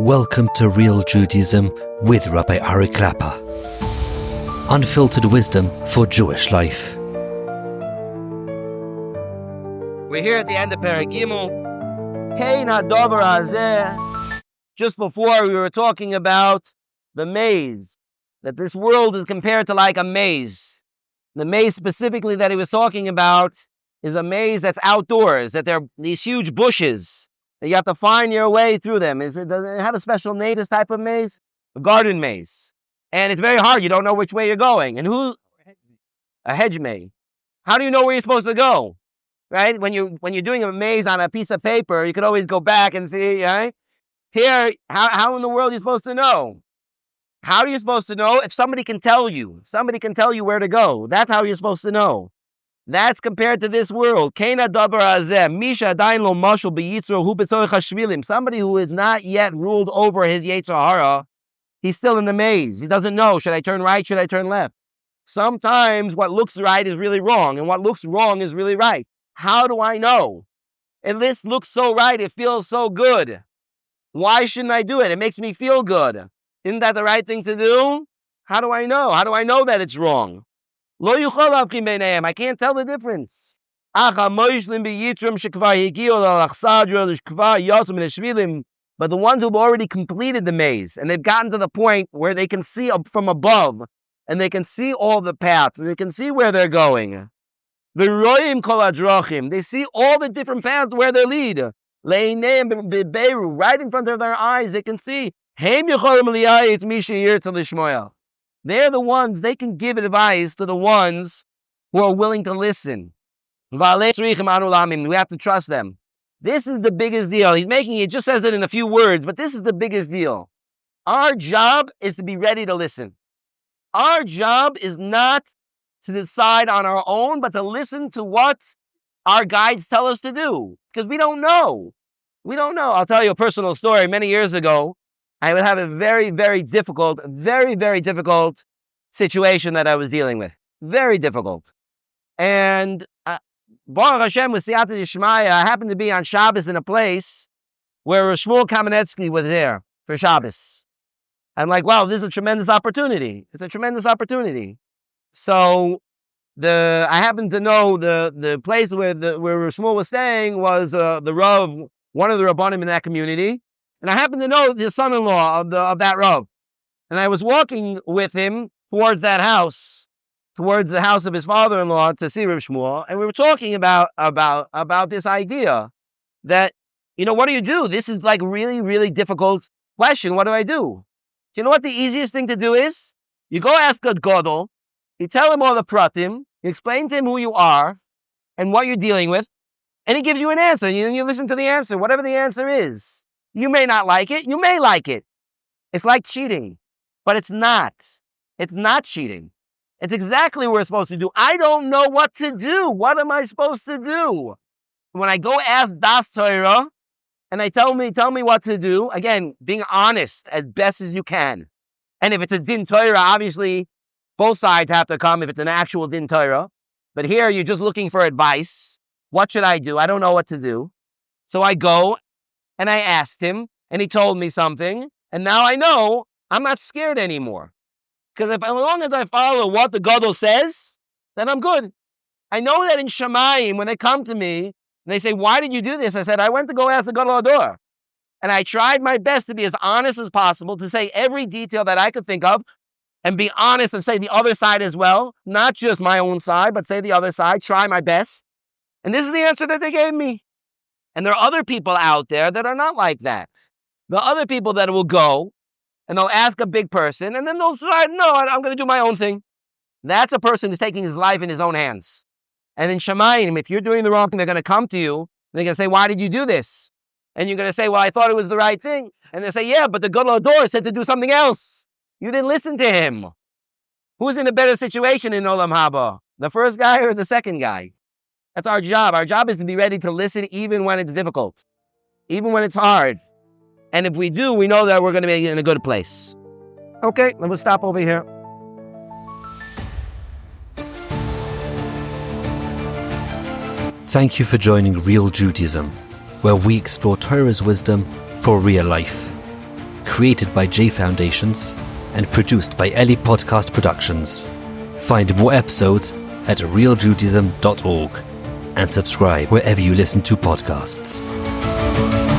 Welcome to Real Judaism with Rabbi Ari Klapper. Unfiltered wisdom for Jewish life. We're here at the end of Perek Gimel. Kein hadover hazeh. Just before we were talking about the maze, that this world is compared to like a maze. The maze specifically that he was talking about is a maze that's outdoors, that there are these huge bushes. You have to find your way through them. Does it have a special name, this type of maze? A garden maze. And it's very hard. You don't know which way you're going. And a hedge maze. How do you know where you're supposed to go? Right? When you're doing a maze on a piece of paper, you can always go back and see, right? Here, how in the world are you supposed to know? How are you supposed to know? If somebody can tell you. Somebody can tell you where to go. That's how you're supposed to know. That's compared to this world. Somebody who is not yet ruled over his Yetzer Hara, he's still in the maze. He doesn't know, should I turn right, should I turn left? Sometimes what looks right is really wrong, and what looks wrong is really right. How do I know? And this looks so right, it feels so good. Why shouldn't I do it? It makes me feel good. Isn't that the right thing to do? How do I know? How do I know that it's wrong? I can't tell the difference. But the ones who've already completed the maze, and they've gotten to the point where they can see from above, and they can see all the paths, and they can see where they're going. They see all the different paths where they lead. Right in front of their eyes, they can see. They're the ones, they can give advice to the ones who are willing to listen. We have to trust them. This is the biggest deal. He's making it, just says it in a few words, but this is the biggest deal. Our job is to be ready to listen. Our job is not to decide on our own, but to listen to what our guides tell us to do. Because we don't know. We don't know. I'll tell you a personal story. Many years ago, I would have a very, very difficult situation that I was dealing with. Very difficult. And Baruch Hashem with Siyata Dishmaya, I happened to be on Shabbos in a place where Shmuel Kamenetsky was there for Shabbos. I'm like, wow, this is a tremendous opportunity. It's a tremendous opportunity. So I happened to know the place where Shmuel was staying was the Rav, one of the Rabbanim in that community. And I happened to know the son-in-law of that Rav. And I was walking with him towards that house, towards the house of his father-in-law to see Rav Shmuel. And we were talking about this idea that, what do you do? This is like really, really difficult question. What do I do? Do you know what the easiest thing to do is? You go ask a Gadol, you tell him all the pratim, you explain to him who you are and what you're dealing with, and he gives you an answer. And you listen to the answer, whatever the answer is. You may not like it. You may like it. It's like cheating, but it's not. It's not cheating. It's exactly what we're supposed to do. I don't know what to do. What am I supposed to do? When I go ask Das Torah, and they tell me what to do, again, being honest as best as you can. And if it's a din Torah, obviously, both sides have to come if it's an actual din Torah. But here, you're just looking for advice. What should I do? I don't know what to do. So I go, and I asked him, and he told me something, and now I know I'm not scared anymore. Because as long as I follow what the Gadol says, then I'm good. I know that in Shamayim, when they come to me, and they say, why did you do this? I said, I went to go ask the Gadol Ador. And I tried my best to be as honest as possible, to say every detail that I could think of, and be honest and say the other side as well. Not just my own side, but say the other side. Try my best. And this is the answer that they gave me. And there are other people out there that are not like that. There are other people that will go and they'll ask a big person and then they'll decide, no, I'm going to do my own thing. That's a person who's taking his life in his own hands. And in Shamayim, if you're doing the wrong thing, they're going to come to you and they're going to say, why did you do this? And you're going to say, well, I thought it was the right thing. And they say, yeah, but the Gadol Ador said to do something else. You didn't listen to him. Who's in a better situation in Olam Haba? The first guy or the second guy? That's our job. Our job is to be ready to listen even when it's difficult, even when it's hard. And if we do, we know that we're going to be in a good place. Okay, let me stop over here. Thank you for joining Real Judaism, where we explore Torah's wisdom for real life. created by J Foundations and produced by Ellie Podcast Productions. Find more episodes at realjudaism.org and subscribe wherever you listen to podcasts.